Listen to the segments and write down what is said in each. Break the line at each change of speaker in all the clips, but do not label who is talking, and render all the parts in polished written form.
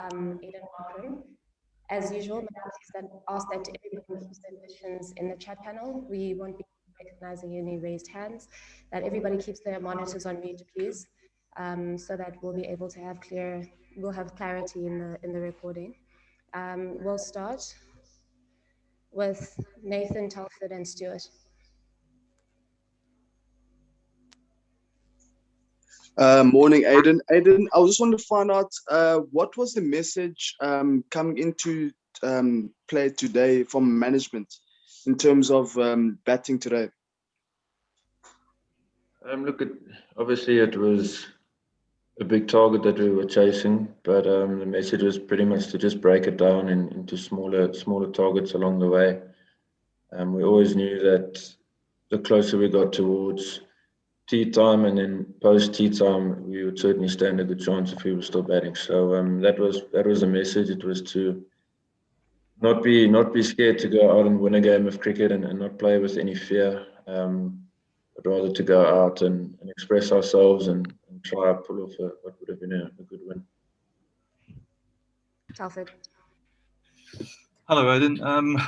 Aidan Markham. As usual, please ask that everybody keeps their questions in the chat panel. We won't be recognizing any raised hands, that everybody keeps their monitors on mute, please, so that we'll be able to have clarity in the recording. We'll start with Nathan, Telford, and Stuart.
Morning, Aidan. Aidan, I just wanted to find out what was the message coming into play today from management in terms of batting today?
Look, obviously it was a big target that we were chasing, but the message was pretty much to just break it down into smaller targets along the way. We always knew that the closer we got towards tea time and then post tea time, we would certainly stand a good chance if we were still batting. So that was the message. It was to not be scared to go out and win a game of cricket and not play with any fear, but rather to go out and express ourselves and try to pull off what would have been a good win.
Telford.
Hello, Aidan.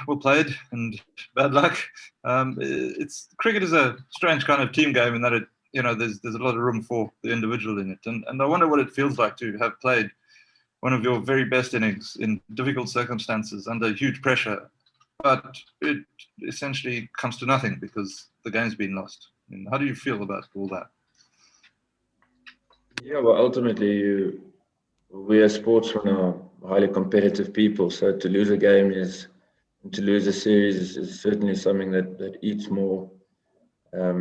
Well played and bad luck. Cricket is a strange kind of team game in that it, there's a lot of room for the individual in it, and I wonder what it feels like to have played one of your very best innings in difficult circumstances under huge pressure, but it essentially comes to nothing because the game's been lost. I mean, how do you feel about all that?
Yeah, well, ultimately, we as sportsmen are highly competitive people, so to lose a game to lose a series is certainly something that eats more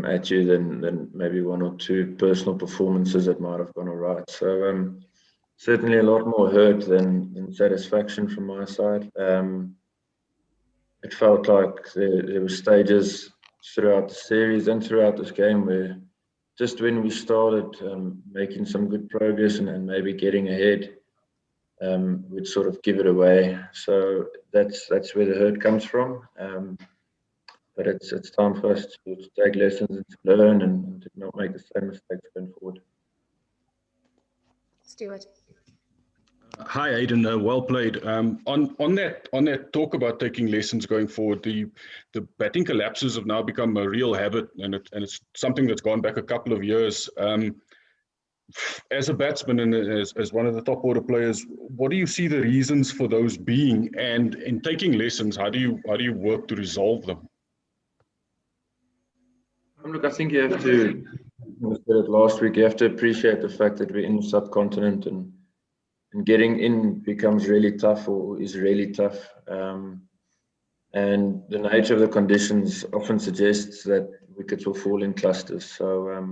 at you than maybe one or two personal performances that might have gone all right. So certainly a lot more hurt than satisfaction from my side. It felt like there were stages throughout the series and throughout this game where just when we started making some good progress and maybe getting ahead, we'd sort of give it away. So that's where the hurt comes from. But it's time for us to take lessons and to learn and to not make the same mistakes going forward.
Stuart.
Hi, Aidan. Well played. On that talk about taking lessons going forward, the batting collapses have now become a real habit, and it's something that's gone back a couple of years. As a batsman and as one of the top order players, what do you see the reasons for those being? And in taking lessons, how do you work to resolve them?
Look, I think you have to, I said it last week, you have to appreciate the fact that we're in the subcontinent and getting in becomes really tough or is really tough. And the nature of the conditions often suggests that wickets will fall in clusters. So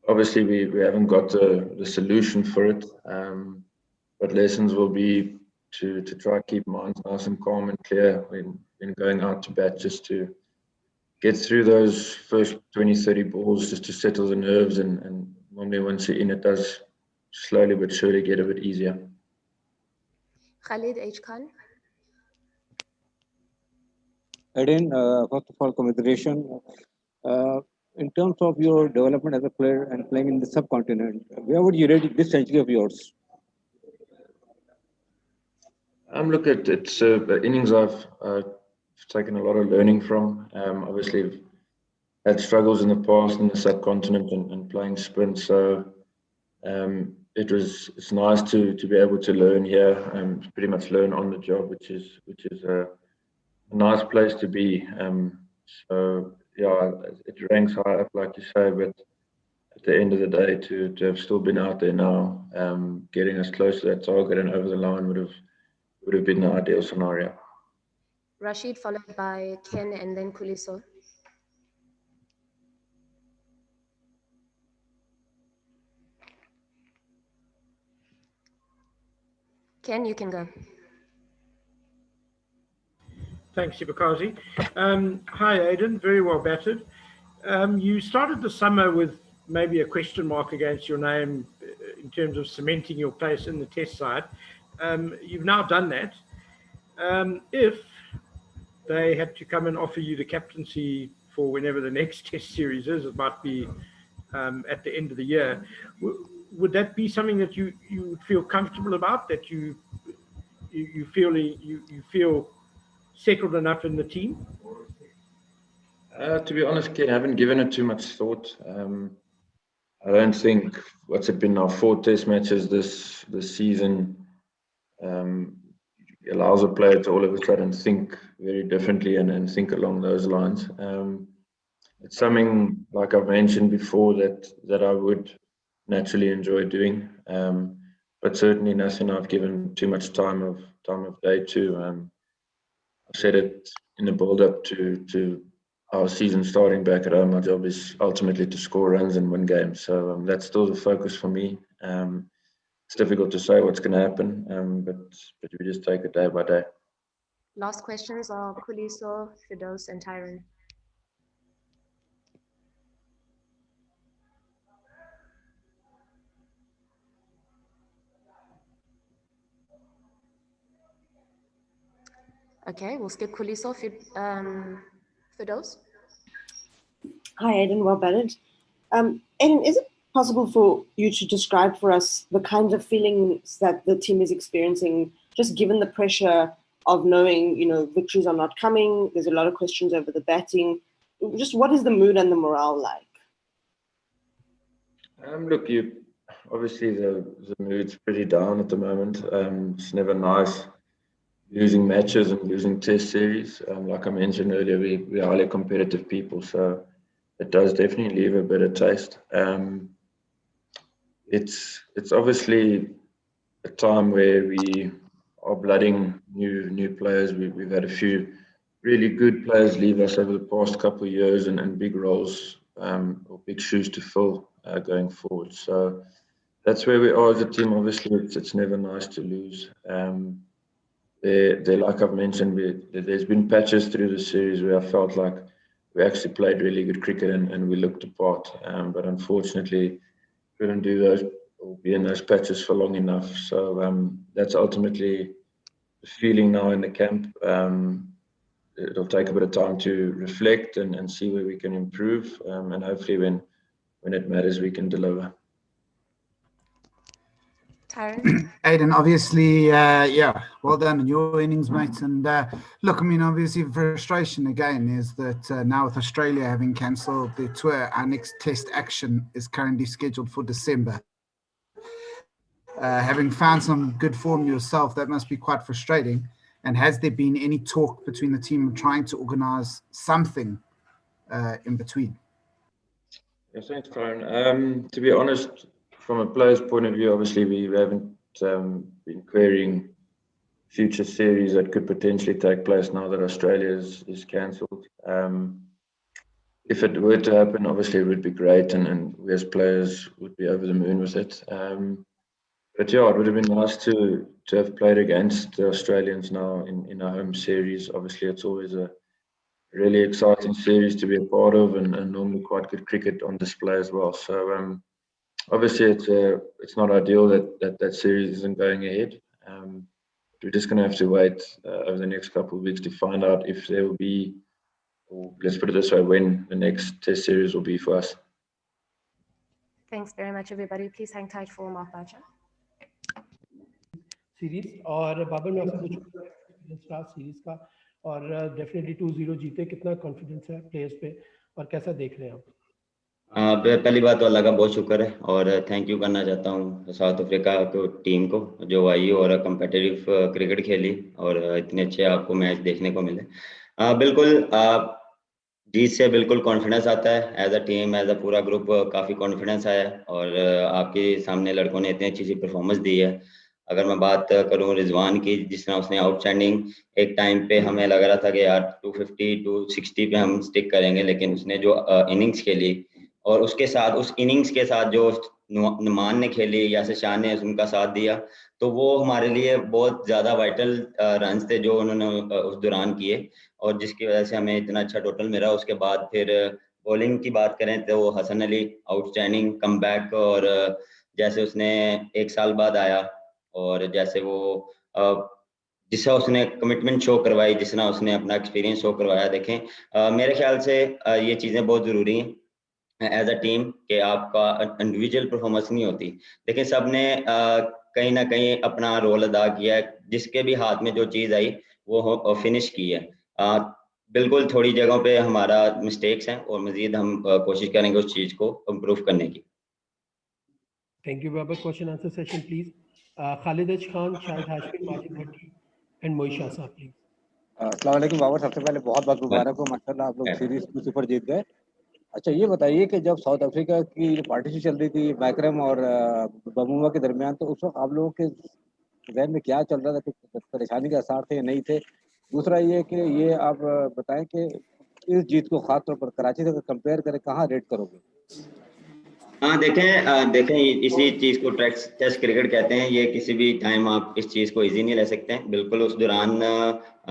obviously we haven't got the solution for it, but lessons will be to try to keep minds nice and calm and clear when going out to bat, just to get through those first 20, 30 balls, just to settle the nerves. And normally once you're in, it does slowly but surely get a bit easier.
Khalid H. Khan.
Aidan, first of all, commiseration. In terms of your development as a player and playing in the subcontinent, where would you rate this century of yours?
Look, it's innings I've taken a lot of learning from. Obviously, I've had struggles in the past in the subcontinent and playing sprint, so it's nice to be able to learn here and pretty much learn on the job, which is a nice place to be. So yeah, it ranks high up, like you say, but at the end of the day, to have still been out there now, getting us close to that target and over the line would have been the ideal scenario.
Rashid, followed by Ken and then Kuliso. Ken, you can go.
Thanks, Shibakazi. Hi, Aidan. Very well batted. You started the summer with maybe a question mark against your name in terms of cementing your place in the test side. You've now done that. If they had to come and offer you the captaincy for whenever the next test series is, it might be at the end of the year, would that be something that you would feel comfortable about? That you feel settled enough in the team?
To be honest, Ken, I haven't given it too much thought. I don't think what's it been now 4 test matches this season allows a player to all of a sudden think very differently and think along those lines. It's something, like I've mentioned before, that I would naturally enjoy doing, but certainly nothing I've given too much time of day to. I said it in the build-up to our season starting back at home. My job is ultimately to score runs and win games, so that's still the focus for me. It's difficult to say what's going to happen, but we just take it day by day.
Last questions are Khuliso, Firdaus, and Tyron. Okay, we'll skip Khuliso. Firdaus?
Hi, Aiden, well batted. Aiden, is it possible for you to describe for us the kinds of feelings that the team is experiencing, just given the pressure of knowing, victories are not coming, there's a lot of questions over the batting. Just what is the mood and the morale like?
Look, obviously the mood's pretty down at the moment. It's never nice losing matches and losing test series. Like I mentioned earlier, we're highly competitive people, so it does definitely leave a bitter taste. It's obviously a time where we are blooding new players. We've had a few really good players leave us over the past couple of years, and big roles or big shoes to fill going forward. So that's where we are as a team. Obviously, it's never nice to lose. Like I've mentioned, there's been patches through the series where I felt like we actually played really good cricket and we looked apart. But unfortunately, couldn't do those or be in those patches for long enough. So that's ultimately the feeling now in the camp. It'll take a bit of time to reflect and see where we can improve. And hopefully when it matters, we can deliver.
Tyron?
Aiden, obviously, well done in your innings, mate. And look, I mean, obviously, the frustration again is that now with Australia having cancelled their tour, our next test action is currently scheduled for December. Having found some good form yourself, that must be quite frustrating. And has there been any talk between the team trying to organise something in between?
Yes, thanks, Tyron. To be honest, from a player's point of view, obviously we haven't been querying future series that could potentially take place now that Australia is cancelled. If it were to happen, obviously it would be great, and we as players would be over the moon with it. But yeah, it would have been nice to have played against the Australians now in a home series. Obviously, it's always a really exciting series to be a part of, and normally quite good cricket on display as well. So obviously, it's not ideal that series isn't going ahead. We're just going to have to wait over the next couple of weeks to find out if there will be, or let's put it this way, when the next test series will be for us.
Thanks very much, everybody. Please hang tight for Mark Boucher.
Series और बाबर मैं आपसे पूछूंगा star series का और definitely 2-0 जीते कितना confidence है players पे और कैसा देख रहे हैं आप?
पहली बात तो अल्लाह का बहुत शुक्र है और थैंक यू करना चाहता हूँ साउथ अफ्रीका को टीम को जो आई और कम्पिटिटिव क्रिकेट खेली और इतने अच्छे आपको मैच देखने को मिले। बिल्कुल जीत से बिल्कुल कॉन्फिडेंस आता है। As a team as a पूरा ग्रुप काफ़ी कॉन्फिडेंस आया और आपके सामने लड़कों ने इतनी अच्छी परफॉर्मेंस दी है। अगर मैं बात करूं रिजवान की, जिस तरह उसने आउटस्टैंडिंग, एक टाइम पे हमें लग रहा था कि यार 250 260 पे हम स्टिक करेंगे, लेकिन उसने जो इनिंग्स खेली और उसके साथ उस इनिंग्स के साथ जो नुमान ने खेली या से शान ने उनका साथ दिया, तो वो हमारे लिए बहुत ज़्यादा वाइटल रन्स थे जो उन्होंने उस दौरान किए और जिसकी वजह से हमें इतना अच्छा टोटल मिला। उसके बाद फिर बॉलिंग की बात करें तो हसन अली आउटस्टैंडिंग कमबैक और जैसे उसने एक साल बाद आया और जैसे वो जिस तरह उसने कमिटमेंट शो करवाई, जिस तरह उसने अपना एक्सपीरियंस शो करवाया, देखें मेरे ख्याल से ये चीज़ें बहुत ज़रूरी हैं एज अ टीम कि आपका इंडिविजुअल परफॉर्मेंस नहीं होती, लेकिन सबने कहीं ना कहीं अपना रोल अदा किया है। जिसके भी हाथ में जो चीज़ आई वो फिनिश की है। बिल्कुल थोड़ी जगहों पे हमारा मिस्टेक्स हैं और मजीद हम कोशिश करेंगे उस चीज़ को इम्प्रूव करने की।
Thank you Babar. Question answer session please. Khalid Khan, Shahid Hashmi, Majid Bhatti and Moisha sahab please.
अस्सलाम वालेकुम बाबर, सबसे पहले बहुत बहुत मुबारक हो, माशाल्लाह आप लोग सीरीज 2 सुपर जीत गए। अच्छा ये बताइए कि जब साउथ अफ्रीका की जो पार्टीशन चल रही थी मैकरम और बमुआ के दरमियान, तो उस वक्त आप लोगों के जहन में क्या चल रहा था, कुछ परेशानी के आसार थे या नहीं थे? दूसरा ये कि ये आप बताएं कि इस जीत को खासतौर पर कराची से अगर कंपेयर करें, कहाँ रेट करोगे?
हाँ देखें इसी चीज़ को टेस्ट क्रिकेट कहते हैं। ये किसी भी टाइम आप इस चीज़ को इजी नहीं ले सकते हैं। बिल्कुल उस दौरान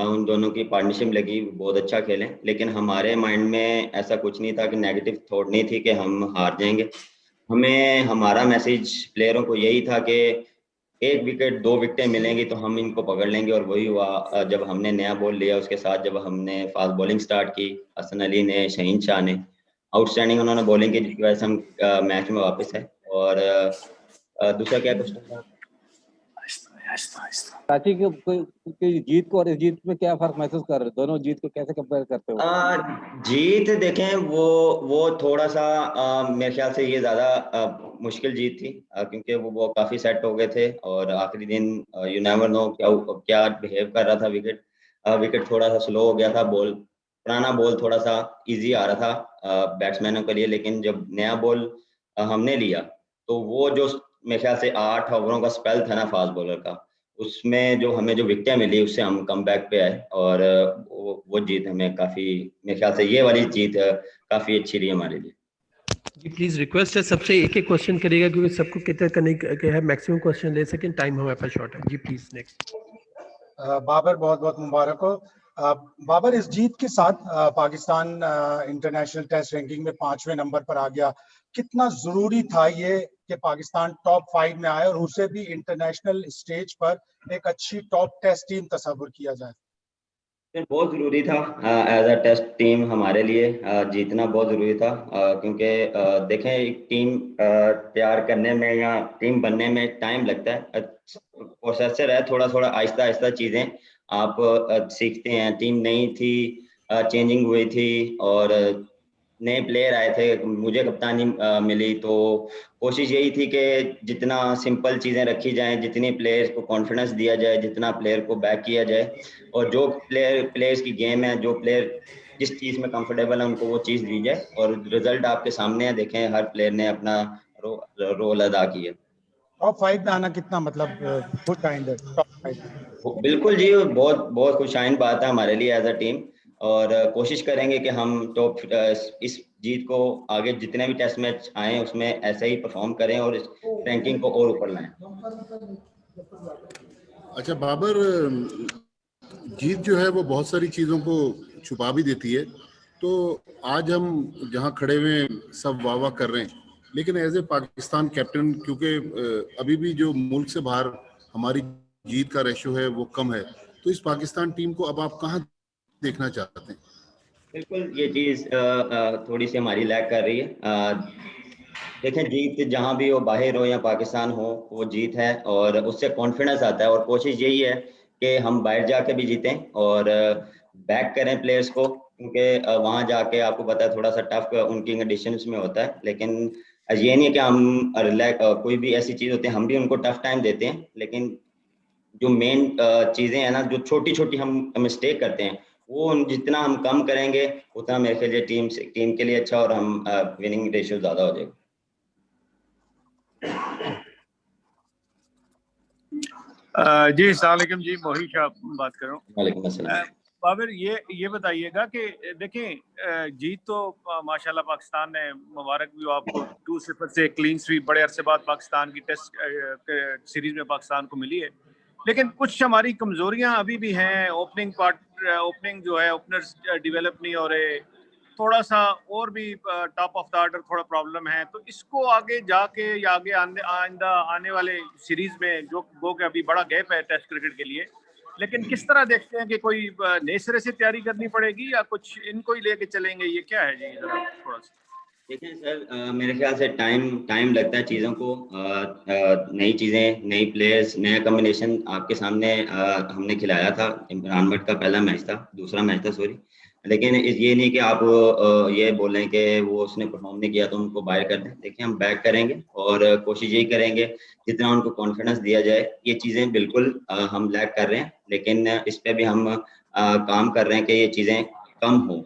उन दोनों की पार्टनरशिप लगी, बहुत अच्छा खेलें, लेकिन हमारे माइंड में ऐसा कुछ नहीं था कि नेगेटिव थॉट नहीं थी कि हम हार जाएंगे। हमें हमारा मैसेज प्लेयरों को यही था कि 1 विकेट 2 विकेटें मिलेंगी तो हम इनको पकड़ लेंगे, और वही हुआ। जब हमने नया बॉल लिया, उसके साथ जब हमने फास्ट बॉलिंग स्टार्ट की, हसन अली ने, शहीन शाह ने आउटस्टैंडिंग उन्होंने बॉलिंग की, जिसकी वजह से हम मैच में वापस है। और दूसरा क्या क्वेश्चन था?
कराची की जीत को और इस जीत में क्या फर्क महसूस कर रहे हो? दोनों जीत को कैसे कंपेयर करते हो?
जीत देखें वो थोड़ा सा मेरे ख्याल से ये ज़्यादा मुश्किल जीत थी, क्योंकि वो काफ़ी सेट हो गए थे, और आखिरी दिन यू नेवर नो क्या बिहेव कर रहा था विकेट थोड़ा सा स्लो हो गया था, पुराना बॉल थोड़ा सा इजी आ रहा था बैट्समैनों के लिए, लेकिन जब नया बॉल हमने लिया तो वो जो मेरे ख्याल से 8 ओवरों का स्पेल था ना फास्ट बॉलर का, उसमें जो विकेटें मिली उससे हम कम बैक पे आए, और वो जीत हमें काफ़ी, मेरे ख्याल से ये वाली जीत काफ़ी अच्छी रही हमारे लिए।
जी प्लीज रिक्वेस्ट है सबसे एक एक क्वेश्चन करिएगा, क्योंकि सबको कितना करने के है, मैक्सिमम क्वेश्चन ले सकें, टाइम हमारे पास शॉर्ट है। जी प्लीज नेक्स्ट।
बाबर बहुत बहुत मुबारक हो। बाबर, इस जीत के साथ पाकिस्तान इंटरनेशनल टेस्ट रैंकिंग में 5वें नंबर पर आ गया। कितना जरूरी था ये कि पाकिस्तान टॉप 5 में आए और उसे भी इंटरनेशनल स्टेज पर एक अच्छी टॉप टेस्ट टीम तस्वुर किया जाए?
बहुत ज़रूरी था एज अ टेस्ट टीम हमारे लिए जीतना बहुत ज़रूरी था, क्योंकि देखें एक टीम तैयार करने में या टीम बनने में टाइम लगता है, प्रोसेसर है, थोड़ा थोड़ा आहिस्ता आहिस्ता चीज़ें आप सीखते हैं। टीम नई थी, चेंजिंग हुई थी, और नए प्लेयर आए थे, मुझे कप्तानी मिली, तो कोशिश यही थी कि जितना सिंपल चीज़ें रखी जाएं, जितनी प्लेयर्स को कॉन्फिडेंस दिया जाए, जितना प्लेयर को बैक किया जाए, और जो प्लेयर्स की गेम है, जो प्लेयर जिस चीज़ में कंफर्टेबल है उनको वो चीज़ दी जाए, और रिजल्ट आपके सामने है। देखें हर प्लेयर ने अपना रोल अदा किया।
टॉप 5 में आना कितना मतलब खुश आइंदे टॉप 5?
बिल्कुल जी, बहुत बहुत खुशाइन बात है हमारे लिए एज अ टीम, और कोशिश करेंगे कि हम टॉप इस जीत को आगे जितने भी टेस्ट मैच आए उसमें ऐसे ही परफॉर्म करें और इस रैंकिंग को और ऊपर लाएं।
अच्छा बाबर, जीत जो है वो बहुत सारी चीज़ों को छुपा भी देती है। तो आज हम जहाँ खड़े हुए सब वाह वाह कर रहे हैं, लेकिन एज ए पाकिस्तान कैप्टन, क्योंकि अभी भी जो मुल्क से बाहर हमारी जीत का रेशो है वो कम है, तो इस पाकिस्तान टीम को अब आप कहाँ देखना चाहते हैं?
बिल्कुल ये चीज़ थोड़ी सी हमारी लैग कर रही है। देखें जीत जहाँ भी हो, बाहर हो या पाकिस्तान हो, वो जीत है और उससे कॉन्फिडेंस आता है, और कोशिश यही है कि हम बाहर जाके भी जीतें और बैक करें प्लेयर्स को, क्योंकि वहाँ जाके आपको पता है थोड़ा सा टफ उनकी कंडीशंस में होता है। लेकिन ये नहीं है कि हम कोई भी ऐसी चीज़ होती है हम भी उनको टफ टाइम देते हैं, लेकिन जो मेन चीज़ें हैं ना, जो छोटी छोटी हम मिस्टेक करते हैं, वो जितना हम कम करेंगे उतना मेरे लिए टीम के लिए अच्छा, और हम विनिंग रेशियो ज़्यादा हो जाएगा।
जी अस्सलाम वालेकुम जी, मोहित बात कर रहा हूँ।
वालेकुम अस्सलाम।
बाबर ये बताइएगा कि देखें जीत तो माशाल्लाह पाकिस्तान ने, मुबारक भी हो आपको, 2-0 से क्लीन स्वीप बड़े अरसे बाद पाकिस्तान की टेस्ट सीरीज में पाकिस्तान को मिली है, लेकिन कुछ हमारी कमजोरियां अभी भी हैं। ओपनिंग जो है, ओपनर्स डेवलप नहीं हो रहे, थोड़ा सा और भी टॉप ऑफ द ऑर्डर थोड़ा प्रॉब्लम है। तो इसको आगे जाके या आगे आने वाले सीरीज में जो कि अभी बड़ा गैप है टेस्ट क्रिकेट के लिए, लेकिन किस तरह देखते हैं कि कोई नए सिरे से तैयारी करनी पड़ेगी या कुछ इनको ही लेके चलेंगे, ये क्या है जी? जरा थोड़ा सा।
देखिए सर, मेरे ख्याल से टाइम टाइम लगता है चीज़ों को, नई चीज़ें, नई प्लेयर्स, नया कॉम्बिनेशन आपके सामने हमने खिलाया था। इमरान भट्ट का पहला मैच था, दूसरा मैच था सॉरी। लेकिन ये नहीं कि आप ये बोल रहे हैं कि वो उसने परफॉर्म नहीं किया तो उनको बाहर कर दें। देखिए हम बैक करेंगे और कोशिश यही करेंगे जितना उनको कॉन्फिडेंस दिया जाए। ये चीज़ें बिल्कुल हम लैक कर रहे हैं, लेकिन इस पे भी हम काम कर रहे हैं कि ये चीज़ें कम हो।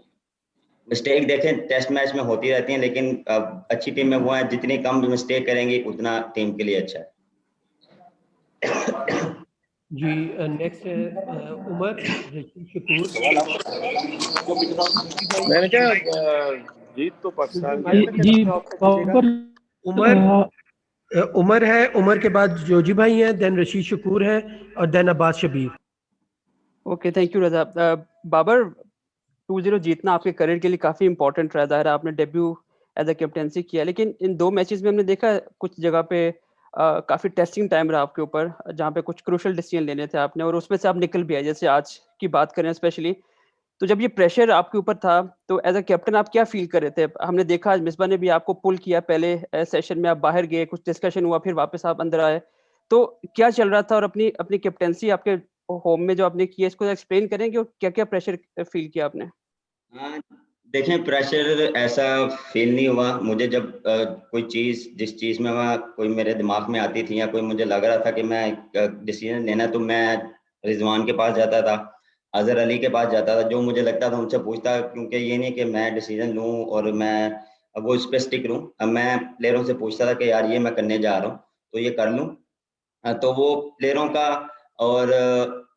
मिस्टेक देखें टेस्ट मैच में होती रहती हैं, लेकिन अच्छी टीम में वो है जितनी कम मिस्टेक करेंगे उतना टीम के लिए अच्छा है।
जी नेक्स्ट है उमर रशीद शकूर।
मैंने क्या जीत तो पाकिस्तान की है।
जी बाबर उमर है, उमर के बाद जोजी भाई हैं, देन रशीद शकूर है और then Abbas Shabbir.
Okay thank you Raza. Babar 2-0 जीतना आपके करियर के लिए काफी इंपॉर्टेंट रहा है। आपने डेब्यू एज अ कैप्टेंसी किया, लेकिन इन 2 मैचेस में हमने देखा कुछ जगह पे काफी टेस्टिंग टाइम रहा आपके ऊपर, जहाँ पे कुछ क्रूशियल डिसीजन लेने थे आपने, और उसमें से आप निकल भी आए। जैसे आज की बात करें स्पेशली, तो जब ये प्रेशर आपके ऊपर था तो एज अ कैप्टन आप क्या फील कर रहे थे? हमने देखा आज मिसबा ने भी आपको पुल किया, पहले सेशन में आप बाहर गए, कुछ डिस्कशन हुआ, फिर वापस आप अंदर आए। तो क्या चल रहा था, और अपनी अपनी कैप्टेंसी आपके होम में जो आपने की है, इसको एक्सप्लेन करेंगे और क्या क्या प्रेशर फील किया आपने?
हाँ, देखें प्रेशर ऐसा फील नहीं हुआ मुझे। जब कोई चीज़ जिस चीज़ में वह कोई मेरे दिमाग में आती थी या कोई मुझे लग रहा था कि मैं डिसीजन लेना, तो मैं रिजवान के पास जाता था, अजहर अली के पास जाता था, जो मुझे लगता था उनसे पूछता। क्योंकि ये नहीं कि मैं डिसीजन लूँ और मैं वो उस पर स्टिक रहूँ। अब मैं प्लेयरों से पूछता था कि यार ये मैं करने जा रहा हूँ तो ये कर लूँ। तो वो प्लेयरों का और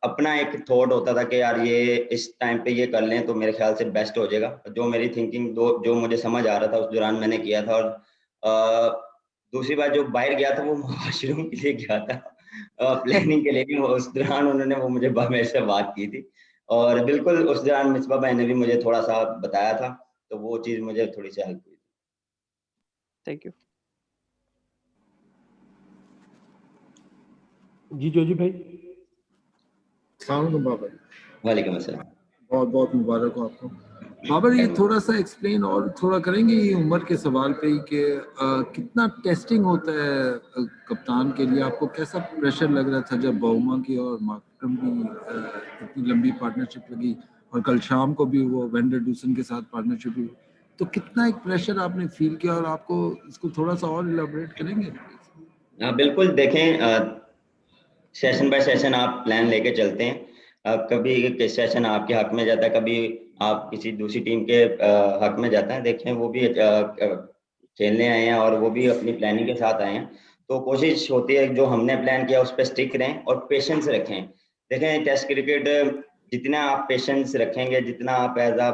अपना एक थॉट होता था कि यार ये इस टाइम पे ये कर लें तो मेरे ख्याल से बेस्ट हो जाएगा। जो मेरी थिंकिंग जो मुझे समझ आ रहा था उस दौरान मैंने किया था। और दूसरी बार जो बाहर गया था वो वॉशरूम के लिए गया था, प्लानिंग के लिए नहीं। उस दौरान उन्होंने वो मुझे मेरे से बात की थी, और बिल्कुल उस दौरान मिसबा भाई ने भी मुझे थोड़ा सा बताया था, तो वो चीज़ मुझे थोड़ी सी हेल्प हुई।
थैंक यू
जी जोजी भाई।
बाबर
वालेकुम अस्सलाम।
बहुत बहुत मुबारक हो आपको। बाबर ये थोड़ा सा एक्सप्लेन और थोड़ा करेंगे ये उम्र के सवाल पे ही कि कितना टेस्टिंग होता है कप्तान के लिए? आपको कैसा प्रेशर लग रहा था जब बाउमा की और मार्करम की इतनी लंबी पार्टनरशिप लगी, और कल शाम को भी वो वेंडर डूसन के साथ पार्टनरशिप हुई, तो कितना एक प्रेशर आपने फील किया? और आपको इसको थोड़ा सा और इलाबोरेट करेंगे?
हाँ बिल्कुल, देखें सेशन बाय सेशन आप प्लान लेके चलते हैं। कभी एक सेशन आपके हक में जाता है, कभी आप किसी दूसरी टीम के हक में जाता है। देखें वो भी खेलने आए हैं और वो भी अपनी प्लानिंग के साथ आए हैं, तो कोशिश होती है जो हमने प्लान किया उस पर स्टिक रहें और पेशेंस रखें। देखें टेस्ट क्रिकेट जितना आप पेशेंस रखेंगे, जितना आप एज अ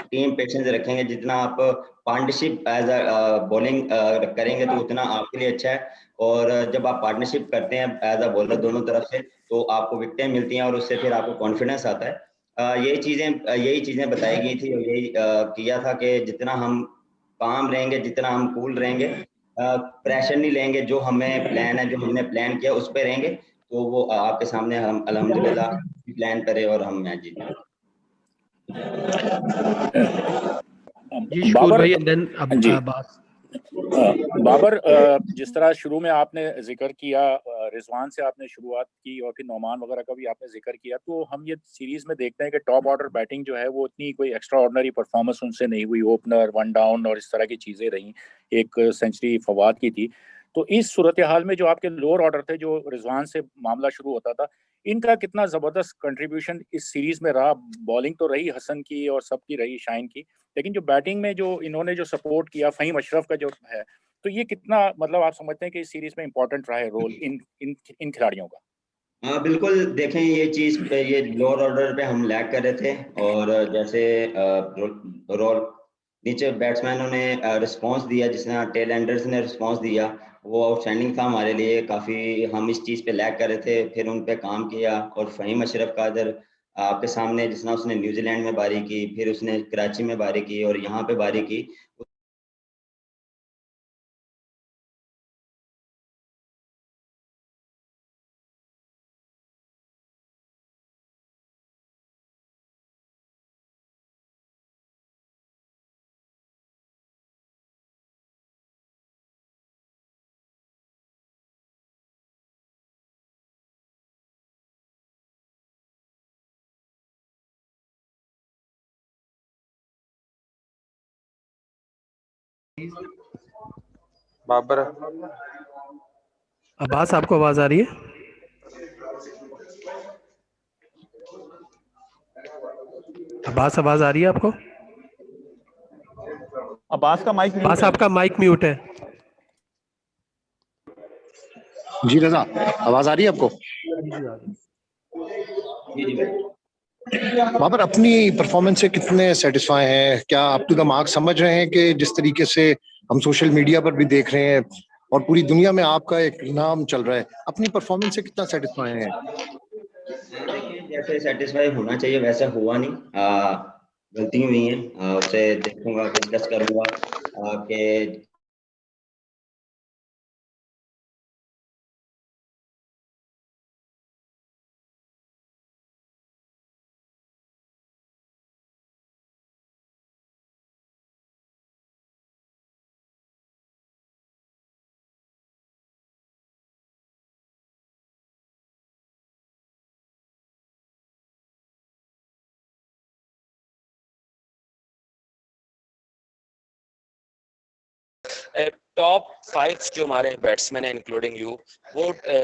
टीम पेशेंस रखेंगे, जितना आप पार्टनरशिप एज अ बॉलिंग करेंगे तो उतना आपके लिए अच्छा है। और जब आप पार्टनरशिप करते हैं एज अ बॉलर दोनों तरफ से, तो आपको विकेटें मिलती हैं और उससे फिर आपको कॉन्फिडेंस आता है। यही चीज़ें बताई गई थी और यही किया था कि जितना हम काम रहेंगे, जितना हम कूल रहेंगे, प्रेशर नहीं लेंगे, जो हमें प्लान है, जो हमने प्लान किया उस पर रहेंगे, तो वो आपके सामने हम अल्हम्दुलिल्लाह प्लान करें और हम मैच जीतें।
जी शकूर भाई एंड देन
जी
अब्बास।
बाबर, जिस तरह शुरू में आपने जिक्र किया, रिजवान से आपने शुरुआत की और फिर नोमान वगैरह का भी आपने जिक्र किया, तो हम ये सीरीज में देखते हैं कि टॉप ऑर्डर बैटिंग जो है वो इतनी कोई एक्स्ट्रा ऑर्डिनरी परफॉर्मेंस उनसे नहीं हुई। ओपनर, वन डाउन और इस तरह की चीज़ें रहीं। एक सेंचुरी फवाद की थी। तो इस सूरत हाल में जो आपके लोअर ऑर्डर थे, जो रिजवान से मामला शुरू होता था, इनका कितना ज़बरदस्त कंट्रीब्यूशन इस सीरीज में रहा? बॉलिंग तो रही हसन की और सबकी रही, शाइन की, लेकिन जो बैटिंग में जो इन्होंने जो सपोर्ट किया, फ़हीम अशरफ का जो है, तो ये कितना मतलब आप समझते हैं कि इस सीरीज में इंपॉर्टेंट रहा है रोल इन इन इन खिलाड़ियों का?
हाँ बिल्कुल, देखें ये चीज़ ये लोअर ऑर्डर पे हम लैग कर रहे थे, और जैसे रोल नीचे बैट्समैनों ने रिस्पांस दिया, जिसने टेल एंडर्स ने रिस्पांस दिया, वो आउटस्टैंडिंग था हमारे लिए। काफ़ी हम इस चीज़ पे लैग कर रहे थे, फिर उन पे काम किया। और फ़हीम अशरफ का इधर आपके सामने, जिसना उसने न्यूजीलैंड में बारी की, फिर उसने कराची में बारी की और यहाँ पे बारी की।
प्लीज।
बाबर।
अब्बास आपको आवाज आ रही है? अब्बास आवाज आ रही है आपको?
अब्बास का माइक
अब्बास आपका माइक म्यूट है।
जी रजा, आवाज आ रही है आपको? बाबर, अपनी परफॉर्मेंस से कितने सेटिस्फाई हैं? क्या अप टू द मार्क समझ रहे हैं कि जिस तरीके से हम सोशल मीडिया पर भी देख रहे हैं और पूरी दुनिया में आपका एक नाम चल रहा है, अपनी परफॉर्मेंस से कितना सेटिस्फाई हैं?
देखिए, जैसे सेटिस्फाई होना चाहिए वैसा हुआ नहीं। गलती हुई है, उसे देखूंगा, डिस्कस करूंगा कि
टॉप 5 जो हमारे बैट्समैन है इंक्लूडिंग यू, वो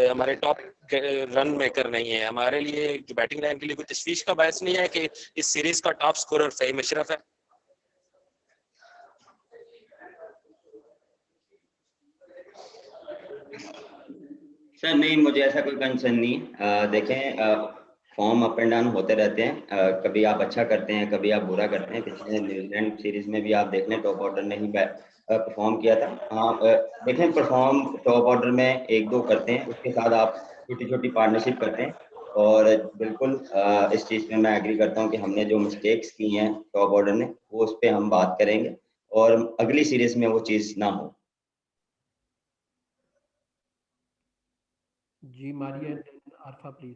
हमारे टॉप रन मेकर नहीं है। हमारे लिए जो बैटिंग लाइन के लिए कोई तशवीश का बायस नहीं है कि इस सीरीज का टॉप स्कोरर फहीम अशरफ है।
सर नहीं, मुझे ऐसा कोई कंसर्न नहीं। देखें, फॉर्म अप एंड डाउन होते रहते हैं। कभी आप अच्छा करते हैं, कभी आप बुरा करते हैं। पिछले न्यूजीलैंड सीरीज में भी आप देख लें, टॉप ऑर्डर ने ही परफॉर्म किया था। हाँ, देखें, परफॉर्म टॉप ऑर्डर में 1-2 करते हैं, उसके साथ आप छोटी छोटी पार्टनरशिप करते हैं। और बिल्कुल इस चीज़ में मैं एग्री करता हूँ कि हमने जो मिस्टेक्स की हैं टॉप ऑर्डर ने, वो उस पर हम बात करेंगे और अगली सीरीज में वो चीज़ ना हो।
जी मारिया आरफा प्लीज।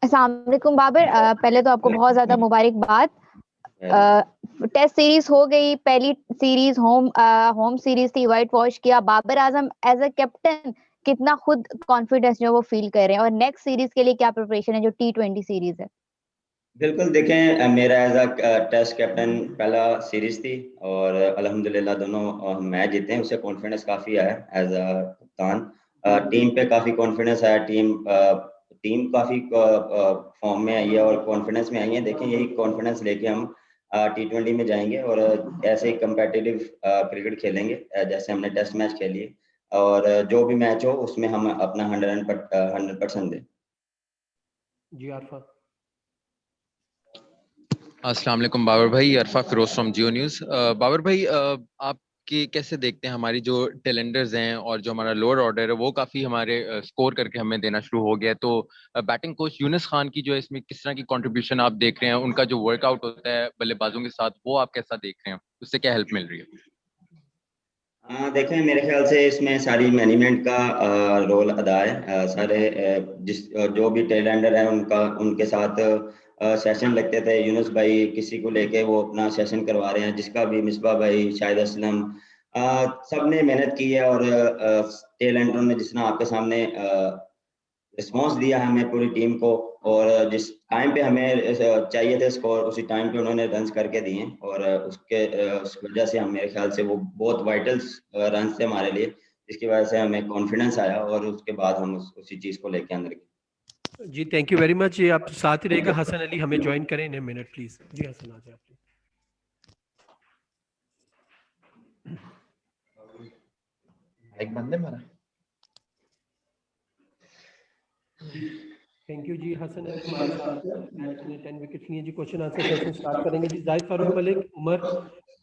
अस्सलाम वालेकुम बाबर, पहले तो आपको बहुत ज्यादा मुबारकबाद। टेस्ट सीरीज हो गई, पहली सीरीज होम सीरीज थी, व्हाइट वॉश किया। Babar Azam as a captain कितना खुद कॉन्फिडेंस जो वो फील कर रहे हैं, और नेक्स्ट सीरीज के लिए क्या प्रिपरेशन है जो T20 सीरीज है?
बिल्कुल, देखें, मेरा एज अ टेस्ट कैप्टन पहला सीरीज थी और अल्हम्दुलिल्लाह दोनों मैच जीते हैं, उससे कॉन्फिडेंस काफ़ी आया एज अ कप्तान। टीम पे काफ़ी कॉन्फिडेंस आया, टीम काफ़ी फॉर्म में आई है और कॉन्फिडेंस में आई है। देखें, यही कॉन्फिडेंस लेके हम T20 में जाएंगे और ऐसे ही कम्पेटिटिव क्रिकेट खेलेंगे जैसे हमने टेस्ट मैच खेली, और जो भी मैच हो उसमें हम अपना 100% दें।
जी आरफा।
अस्सलाम वालेकुम बाबर भाई, Arfa Feroz from Geo News. Babar भाई, आप कैसे देखते हैं हमारी जो टेलेंडर्स हैं और जो हमारा लोअर ऑर्डर है वो काफी हमारे स्कोर करके हमें देना शुरू हो गया है, तो बैटिंग कोच यूनुस खान की जो है इसमें किस तरह की कंट्रीब्यूशन आप देख रहे हैं? उनका जो वर्कआउट होता है बल्लेबाजों के साथ, वो आप कैसा देख रहे हैं? उससे क्या हेल्प मिल रही है?
देखें, मेरे ख्याल से इसमें सारी मैनेजमेंट का रोल अदा है। सारे जो भी टेलेंडर है उनके साथ सेशन लगते थे। यूनुस भाई किसी को लेके वो अपना सेशन करवा रहे हैं, जिसका भी मिसबा भाई, शाहिद असलम, सब ने मेहनत की है और टेलेंडरों ने जिस तरह आपके सामने रिस्पॉन्स दिया है हमें पूरी टीम को, और जिस टाइम पे हमें चाहिए थे स्कोर उसी टाइम पे उन्होंने रन्स करके दिए, और उस वजह से हम, मेरे ख्याल से वो बहुत वाइटल रन्स थे हमारे लिए, जिसकी वजह से हमें कॉन्फिडेंस आया और उसके बाद हम उसी चीज़ को लेके अंदर गए।
जी थैंक यू वेरी मच। ये आप साथ ही रहेगा। हसन अली हमें ज्वाइन करें इन मिनट प्लीज। जी हसन आ जाए आप।
एक बंदे मारा।
थैंक यू जी हसन अली हमारे साथ मैच में 10 विकेट लिए जी। क्वेश्चन आंसर सेशन स्टार्ट करेंगे जी। Zahid Farooq Malik, Umar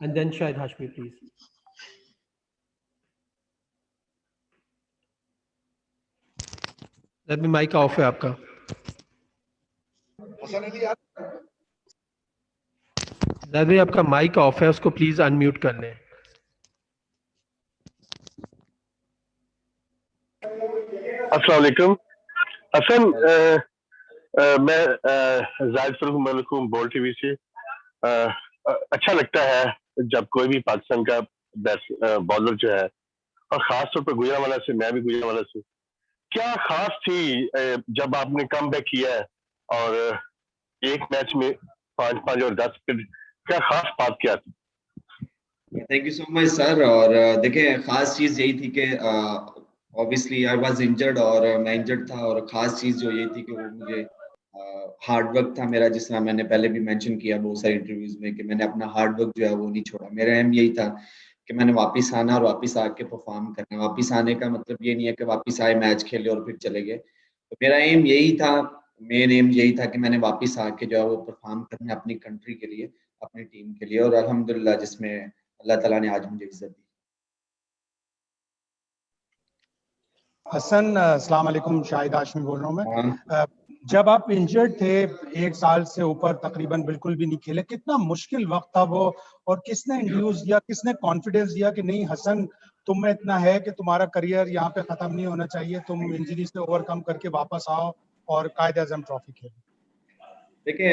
and then Shahid Hashmi please. दैट मी माइक ऑफ है आपका। जाहिद भाई आपका माइक ऑफ है, उसको प्लीज अनम्यूट कर लें।
अस्सलाम वालेकुम हसन, मैं जाहिद फारूक मलिक हूँ बोल टीवी से। अच्छा लगता है जब कोई भी पाकिस्तान का बॉलर जो है, और खास तौर पर गुजरांवाला से, मैं भी गुजरांवाला से, क्या खास थी जब आपने कम बैक किया है और एक मैच में 5-5 और 10 विकेट, क्या खास बात क्या थी?
Thank you so much sir. और देखिए खास चीज यही थी कि ऑब्वियसली आई वाज इंजर्ड और मैं इंजर्ड था, और खास चीज जो ये थी कि वो मुझे हार्ड वर्क था मेरा, जिस तरह मैंने पहले भी मेंशन किया बहुत सारी इंटरव्यूज में कि मैंने अपना हार्ड वर्क जो है वो नहीं छोड़ा। मेरा एम यही था कि मैंने वापस आना और वापस आके परफॉर्म करना। वापस आने का मतलब ये नहीं है कि वापस आए, मैच खेले और फिर चले गए। तो मेरा एम यही था, मेन एम यही था कि मैंने वापस आके जो है वो परफॉर्म करना अपनी कंट्री के लिए, अपनी टीम के लिए, और अल्हम्दुलिल्लाह जिसमें अल्लाह ताला ने आज मुझे इज्जत दी।
हसन, अस्सलाम वालेकुम, शाहिद हाशमी बोल रहा हूँ मैं। जब आप इंजर्ड थे, 1 साल से ऊपर तकरीबन बिल्कुल भी नहीं खेले, कितना मुश्किल वक्त था वो, और किसने इंड्यूस दिया, किसने कॉन्फिडेंस दिया कि नहीं हसन तुम में इतना है कि तुम्हारा करियर यहाँ पे खत्म नहीं होना चाहिए, तुम इंजरी से ओवरकम करके वापस आओ और कायद आज़म ट्रॉफी खेलो?
देखिए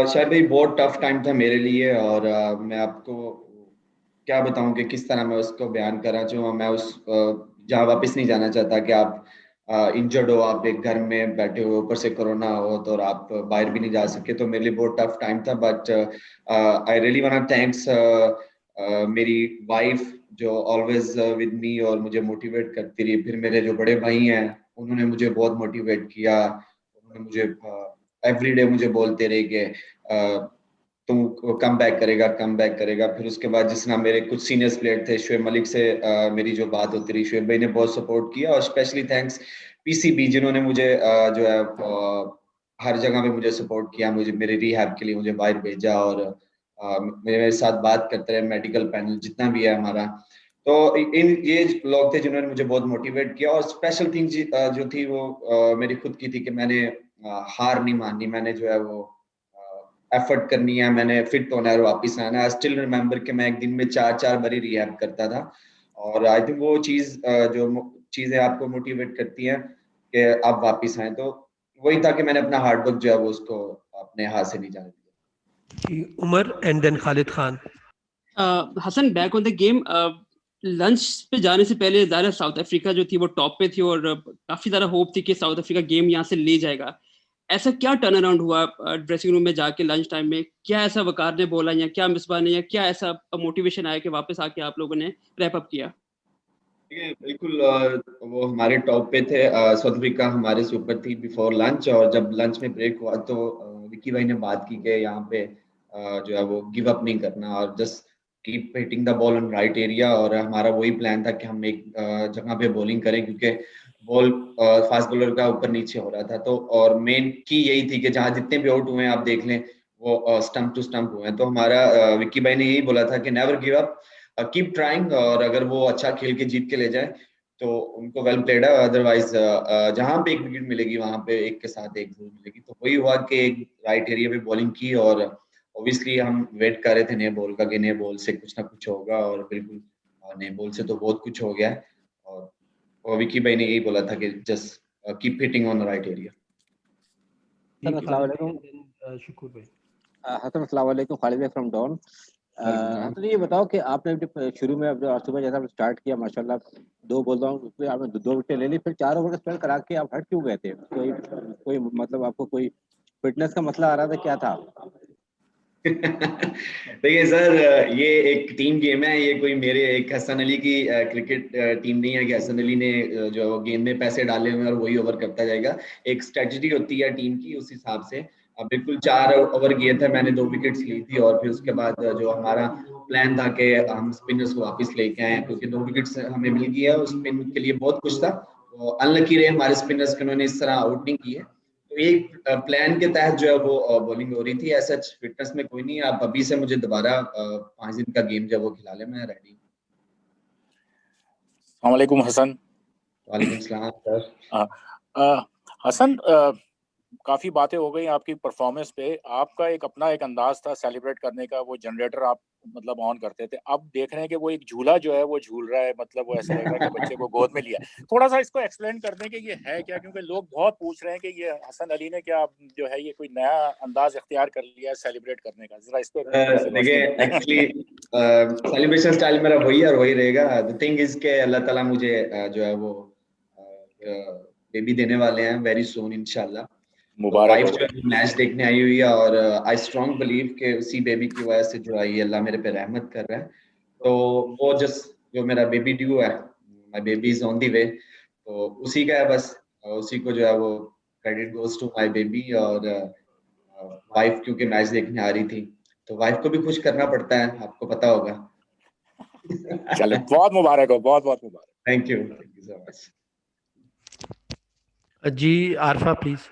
शायद भाई बहुत टफ टाइम था मेरे लिए, और मैं आपको क्या बताऊं कि किस तरह मैं उसको बयान करना चाहूँ। मैं उस जहाँ वापस नहीं जाना चाहता कि आप इंजर्ड हो, आप एक घर में बैठे हो, ऊपर से कोरोना हो तो, और आप बाहर भी नहीं जा सके, तो मेरे लिए बहुत टफ टाइम था। But I really want to thanks मेरी वाइफ जो ऑलवेज विद मी और मुझे मोटिवेट करती रही। फिर मेरे जो बड़े भाई हैं उन्होंने मुझे बहुत मोटिवेट किया, उन्होंने मुझे एवरीडे मुझे बोलते रहे कि तुम कम बैक करेगा, कम बैक करेगा। फिर उसके बाद जिस तरह मेरे कुछ सीनियर्स प्लेयर थे, शुएब मलिक से मेरी जो बात होती रही, शुएब भाई ने बहुत सपोर्ट किया, और स्पेशली थैंक्स पीसीबी जिन्होंने मुझे जो है हर जगह पे मुझे सपोर्ट किया, मुझे मेरे रिहैब के लिए मुझे बाहर भेजा, और मेरे साथ बात करते रहे, मेडिकल पैनल जितना भी है हमारा। तो इन ये लोग थे जिन्होंने मुझे बहुत मोटिवेट किया। और स्पेशल थिंग जो थी वो मेरी खुद की थी कि मैंने हार नहीं माननी, मैंने जो है वो एफर्ट करनी है, मैंने फिट होना है और वापस आना है। आई स्टिल रिमेम्बर कि मैं एक दिन में 4 बारी रिहैब करता था, और आई थिंक वो चीज जो चीजें आपको मोटिवेट करती हैं कि आप वापस आए, तो वही था कि मैंने अपना हार्ड वर्क जो है वो उसको अपने हाथ से नहीं जाने दिया।
Umar and then Khalid Khan.
Hasan, back on the game, lunch पे जाने से पहले ज़्यादा साउथ अफ्रीका जो थी वो टॉप पे थी, और काफी ज़्यादा होप थी कि साउथ अफ्रीका गेम यहाँ से ले जाएगा। ऐसा क्या टर्न अराउंड हुआ ड्रेसिंग रूम में जाके लंच टाइम में? क्या ऐसा वकार ने बोला, या क्या मिसबा ने, या क्या ऐसा मोटिवेशन आया कि वापस आके आप लोगों ने रैप अप किया?
बिल्कुल वो हमारे टॉप पे थे, साउथ अफ्रीका हमारे से ऊपर थी बिफोर लंच, और जब लंच में ब्रेक हुआ तो विक्की भाई ने बात की कि यहाँ पे जो है वो गिव अप नहीं करना, और just keep hitting the ball on right area. और हमारा वही प्लान था कि हम एक जगह पे बॉलिंग करें, क्योंकि बॉल फास्ट बॉलर का ऊपर नीचे हो रहा था। तो और मेन की यही थी कि जहाँ जितने भी आउट हुए हैं आप देख लें वो स्टंप टू स्टंप हुए हैं। तो हमारा विक्की भाई ने यही बोला था कि never give up, keep trying, और अगर वो अच्छा खेल के जीत के ले जाए तो उनको वेल प्लेड है, अदरवाइज जहां पे एक विकेट मिलेगी वहां पे एक के साथ एक जरूर मिलेगी। तो वही हुआ कि एक राइट एरिया पे बॉलिंग की, और ऑब्वियसली हम वेट कर रहे थे नए बॉल का कि नए बॉल से कुछ ना कुछ होगा, और बिल्कुल नए बॉल से तो बहुत कुछ हो गया है। और विक्की भाई ने यही बोला था कि just keep hitting on the right area.
अस्सलाम वालेकुम।
शुक्र भाई।
हसन, अस्सलाम वालेकुम, खालिद भाई फ्रॉम डॉन। तो ये बताओं कि आपने शुरू में सुबह जैसा स्टार्ट किया माशाल्लाह 2 बोलता हूँ उसमें आपने 2 विकेट ले ली, फिर 4 ओवर का स्पेल करा के आप हट क्यों गए थे? कोई मतलब आपको कोई फिटनेस का मसला आ रहा था, क्या था?
देखिए सर, ये एक टीम गेम है, ये कोई मेरे एक हसन अली की क्रिकेट टीम नहीं है कि हसन अली ने जो गेम में पैसे डाले हुए और वही ओवर करता जाएगा। एक स्ट्रेटजी होती है टीम की, उस हिसाब से बिल्कुल 4 ओवर किए थे, मैंने 2 विकेट्स ली थी, और फिर उसके बाद जो हमारा प्लान था कि हम स्पिनर्स को वापस लेके आए, क्योंकि 2 विकेट्स हमें मिल गया, उस स्पिन के लिए बहुत कुछ था। तो अनलकी रहे हमारे स्पिनर्स के, उन्होंने इस तरह आउट नहीं किए। तो एक प्लान के तहत जो है वो बॉलिंग हो रही थी। ऐसा फिटनेस में कोई नहीं, आप अभी से मुझे दोबारा 5 दिन का गेम जब वो खिला ले, मैं रेडी हूँ।
अस्सलाम वालेकुम हसन।
वालेकुम सलाम सर।
हसन, काफी बातें हो गई आपकी परफॉर्मेंस पे। आपका एक अपना एक अंदाज था सेलिब्रेट करने का, वो जनरेटर आप मतलब ऑन करते थे। अब देख रहे हैं कि वो एक झूला जो है वो झूल रहा है, मतलब वो ऐसा लग रहा है कि बच्चे को गोद में लिया। थोड़ा सा इसको एक्सप्लेन कर दें कि ये है क्या, क्योंकि लोग बहुत पूछ रहे हैं कि ये हसन अली ने क्या जो है ये कोई नया अंदाज इख्तियार कर लिया है सेलिब्रेट करने का। जरा इसको
देखिए एक्चुअली सेलिब्रेशन स्टाइल मेरा वही और वही रहेगा। द थिंग इज के अल्लाह ताला मुझे जो है वो बेबी देने वाले हैं वेरी सून इंशाल्लाह। वाइफ जो है मैच देखने आई हुई है, और आई स्ट्रॉन्ग बिलीव कि उसी बेबी की वजह से जो है अल्लाह मेरे पे रहमत कर रहा है। तो वो जो मेरा बेबी ड्यू है, my baby is on the way, तो उसी का है बस, उसी को जो है वो credit goes to my baby. और वाइफ क्योंकि मैच देखने आ रही थी, तो वाइफ को भी खुश करना पड़ता है, आपको पता होगा।
चलो बहुत मुबारक हो, बहुत बहुत मुबारक।
Thank you so much.
जी आरफा प्लीज।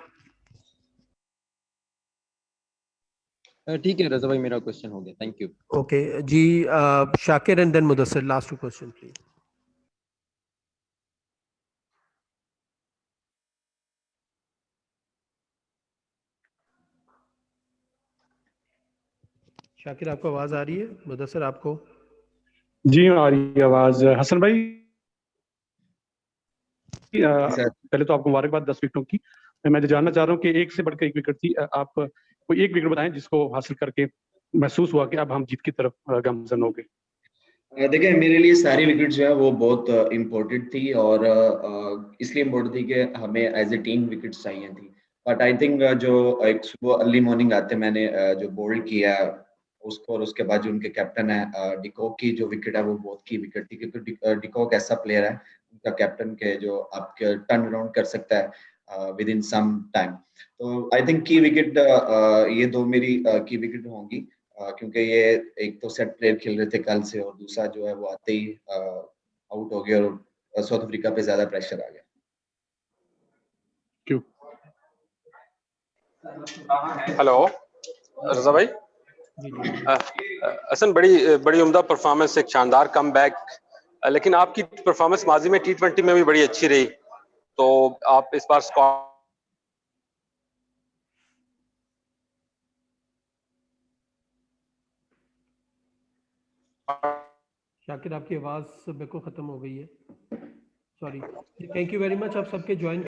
ठीक है रजा भाई, मेरा क्वेश्चन हो गया, थैंक यू।
ओके जी, Shakir and then Mudassir, last 2 question please. Shakir आपको आवाज आ रही है? मुदस्सिर आपको?
जी आ रही है आवाज। हसन भाई पहले तो आपको मुबारकबाद 10 विकेटों की। मैं जानना चाह रहा हूँ कि एक से बढ़कर एक विकेट थी, आप कोई एक विकेट बताएं जिसको हासिल करके महसूस हुआ कि अब हम जीत की तरफ गामजन हो गए।
देखिए मेरे लिए सारी विकेट जो है वो बहुत इम्पोर्टेंट थी, और इसलिए इम्पोर्टेंट थी कि हमें एज ए टीम विकेट्स चाहिए थी। बट आई थिंक जो एक सुबह अर्ली मॉर्निंग आते मैंने जो बोल्ड किया उसको, और उसके बाद जो उनके कैप्टन है डिकॉक की जो विकेट है वो बहुत की विकेट थी, क्योंकि डिकॉक ऐसा प्लेयर है उनका कैप्टन के जो आपके टर्न अराउंड कर सकता है विद इन सम टाइम। तो आई थिंक की विकेट ये 2 मेरी की विकेट होंगी, क्योंकि ये एक तो सेट प्लेयर खेल रहे थे कल से, और दूसरा जो है वो आते ही आउट हो गया और साउथ अफ्रीका पे ज्यादा प्रेशर आ गया।
क्यों?
हेलो रजा भाई। हसन बड़ी उम्दा परफॉर्मेंस, एक शानदार कमबैक, लेकिन आपकी परफॉर्मेंस माजी में T20 में भी बड़ी अच्छी रही, तो आप इस बार स्क्वाड
शाकिर आपकी आवाज बिल्कुल खत्म हो गई है, sorry. Thank you very much आप सबके ज्वाइन